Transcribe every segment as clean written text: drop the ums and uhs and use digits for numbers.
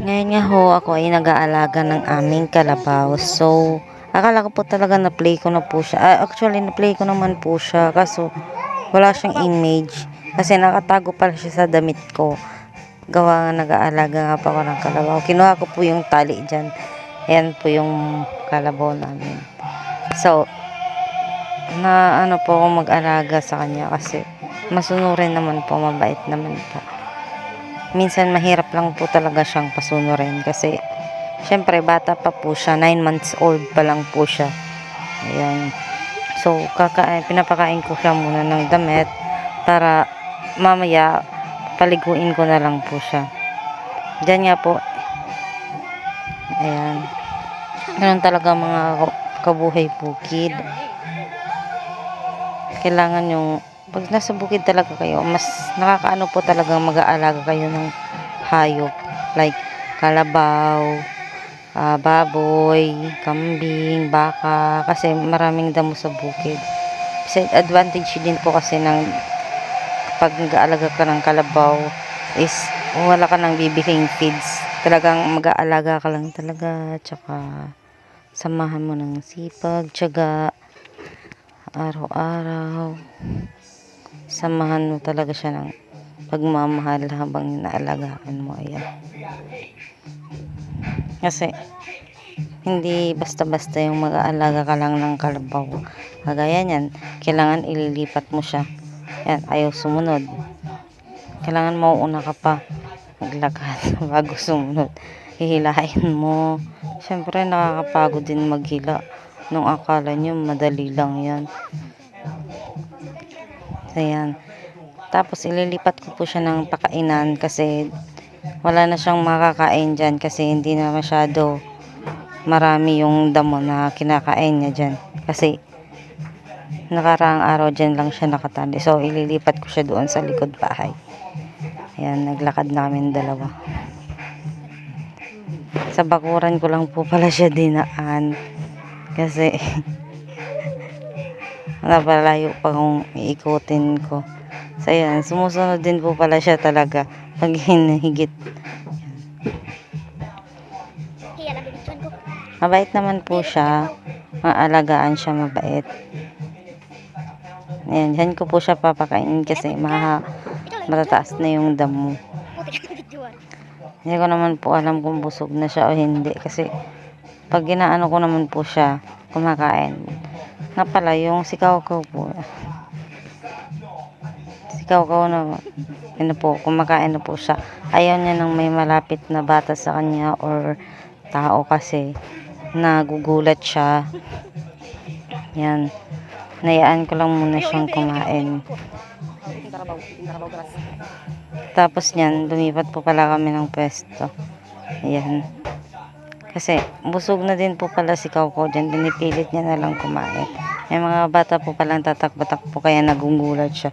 Ngayon nga ho, ako ay nag-aalaga ng aming kalabaw. So, akala ko po talaga na-play ko na po siya. Actually, na-play ko naman po siya. Kaso, wala siyang image. Kasi nakatago pala siya sa damit ko. Gawa nga nag-aalaga nga pa ako ng kalabaw. Kinuha ko po yung tali dyan. Ayan po yung kalabaw namin. So, na ano po ako mag-alaga sa kanya kasi masunurin naman po, mabait naman po. Minsan mahirap lang po talaga siyang pasunurin kasi syempre bata pa po siya, 9 months old pa lang po siya. Ayan. So pinapakain ko siya muna ng damit para mamaya paliguin ko na lang po siya. Diyan nga po. Ayan. Ganun talaga mga kabuhay bukid. Kailangan yung pag nasa bukid talaga kayo, mas nakakaano po talaga mag-aalaga kayo ng hayop like kalabaw, baboy, kambing, baka, kasi maraming damo sa bukid. Kasi advantage din po kasi ng pag nag-aalaga ka ng kalabaw is wala ka nang bibiling feeds. Talagang mag-aalaga ka lang talaga, tsaka samahan mo ng sipag, tiyaga, araw-araw. Samahan mo talaga siya ng pagmamahal habang inaalagaan mo. Ayan. Kasi hindi basta-basta yung mag-aalaga ka lang ng kalabaw. Kagaya niyan, kailangan ililipat mo siya. Ayan, ayaw sumunod. Kailangan mauuna ka pa maglakad bago sumunod. Hihilahin mo. Siyempre nakakapagod din maghila. Nung akala nyo madali lang yan. Ayan. Tapos ililipat ko po siya ng pakainan kasi wala na siyang makakain dyan kasi hindi na masyado marami yung damo na kinakain niya dyan. Kasi nakaraang araw dyan lang siya nakatali. So ililipat ko siya doon sa likod bahay. Ayan, naglakad namin dalawa. Sa bakuran ko lang po pala siya dinaan. Kasi napalayo pa kung iikutin ko. So, ayan, sumusunod din po pala siya talaga pag hinihigit. Mabait naman po siya. Maalagaan siya, mabait. Ayan, dyan ko po siya papakainin kasi matataas na yung damo. Hindi ko naman po alam kung busog na siya o hindi kasi pag ginaano ko naman po siya, kumakain. Nga pala, yung sikaw-kaw po. Sikaw-kaw na, ano po, kumakain na po siya. Ayaw niya nang may malapit na bata sa kanya or tao kasi nagugulat siya. Yan. Nayaan ko lang muna siyang kumain. Tapos niyan, lumipat po pala kami ng pwesto. Ayan. Kasi busog na din po pala si Kaukaw dyan. Pinipilit niya na lang kumain. May mga bata po palang tatakbo-takbo kaya nagugulat siya.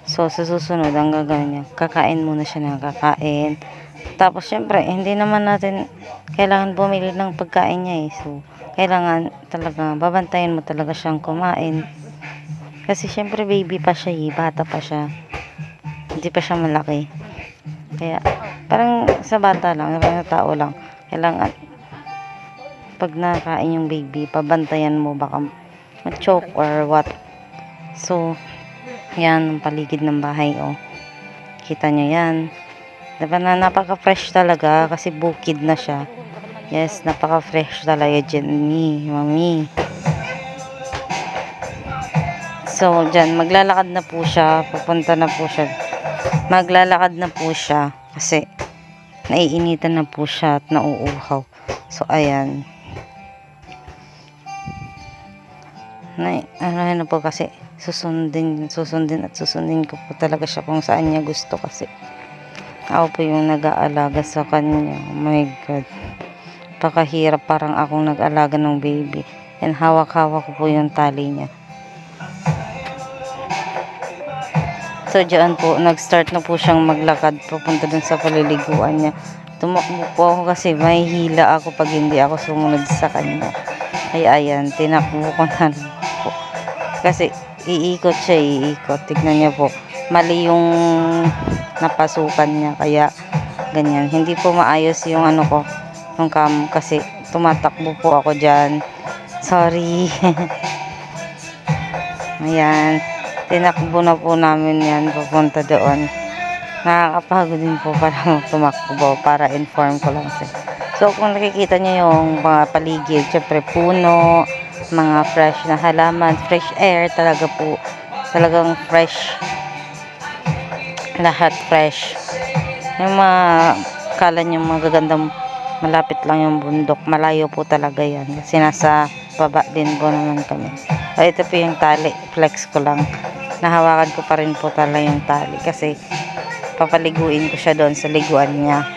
So sa susunod ang gagawin niya, kakain muna siya ng kakain. Tapos syempre, hindi naman natin kailangan bumili ng pagkain niya eh. So kailangan talaga, babantayan mo talaga siyang kumain. Kasi syempre baby pa siya eh, bata pa siya. Hindi pa siya malaki. Kaya parang sa bata lang, parang sa tao lang. Kailangan pag nakain yung baby, pabantayan mo baka ma-choke or what. So, yan ang paligid ng bahay, oh. Kita nyo yan. Diba na napaka-fresh talaga kasi bukid na siya. Yes, napaka-fresh talaga Jenny, mami. So, dyan, maglalakad na po siya. Papunta na po siya. Maglalakad na po siya kasi naiinitan na po siya at nauuhaw. So, ayan. Ano po kasi susundin ko po talaga siya kung saan niya gusto kasi ako po yung nag-aalaga sa kanya. Oh my God, pakahirap, parang akong nag-alaga ng baby and hawak-hawak ko po yung tali niya. So diyan po nag-start na po siyang maglakad papunta dun sa paliliguan niya. Tumakbo po ako kasi mahihila ako pag hindi ako sumunod sa kanya. Ay ayan, tinakbo ko na po. Kasi iikot siya, iikot. Tignan niyo po. Mali yung napasukan niya. Kaya Ganyan. Hindi po maayos yung ano ko, yung cam kasi tumatakbo po ako dyan. Sorry. Ayan. Tinakbo na po namin yan papunta doon. Nakakapagod din po para tumakbo para inform ko lang siya. So kung nakikita niyo yung mga paligid, syempre puno, mga fresh na halaman, fresh air talaga po. Talagang fresh. Lahat fresh. Yung mga kala niyo magagandang malapit lang yung bundok. Malayo po talaga yan. Kasi nasa baba din po naman kami. So ito po yung tali. Flex ko lang. Nahawakan ko pa rin po talaga yung tali. Kasi papaliguin ko siya doon sa liguan niya.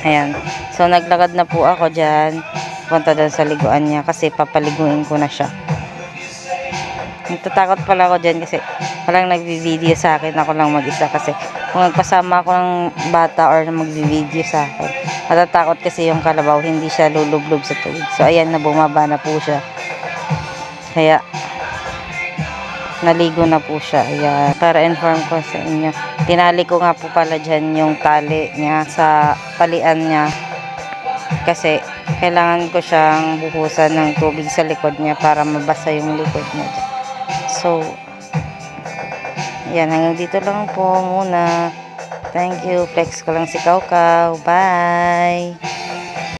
Ayan. So naglakad na po ako dyan. Punta doon sa liguan niya. Kasi papaliguin ko na siya. Natatakot pala ako dyan kasi walang nagbi-video sa akin. Ako lang mag-isa kasi kung nagpasama ako ng bata or na magbi-video sa akin, natatakot kasi yung kalabaw. Hindi siya lulublob sa tubig. So ayan na, bumaba na po siya. Kaya naligo na po siya. Ayan. Para inform ko sa inyo. Tinali ko nga po pala dyan yung tali niya sa palian niya. Kasi kailangan ko siyang buhusan ng tubig sa likod niya para mabasa yung likod niya dyan. So, ayan. Hanggang dito lang po muna. Thank you. Flex ko lang si Kaukaw. Bye!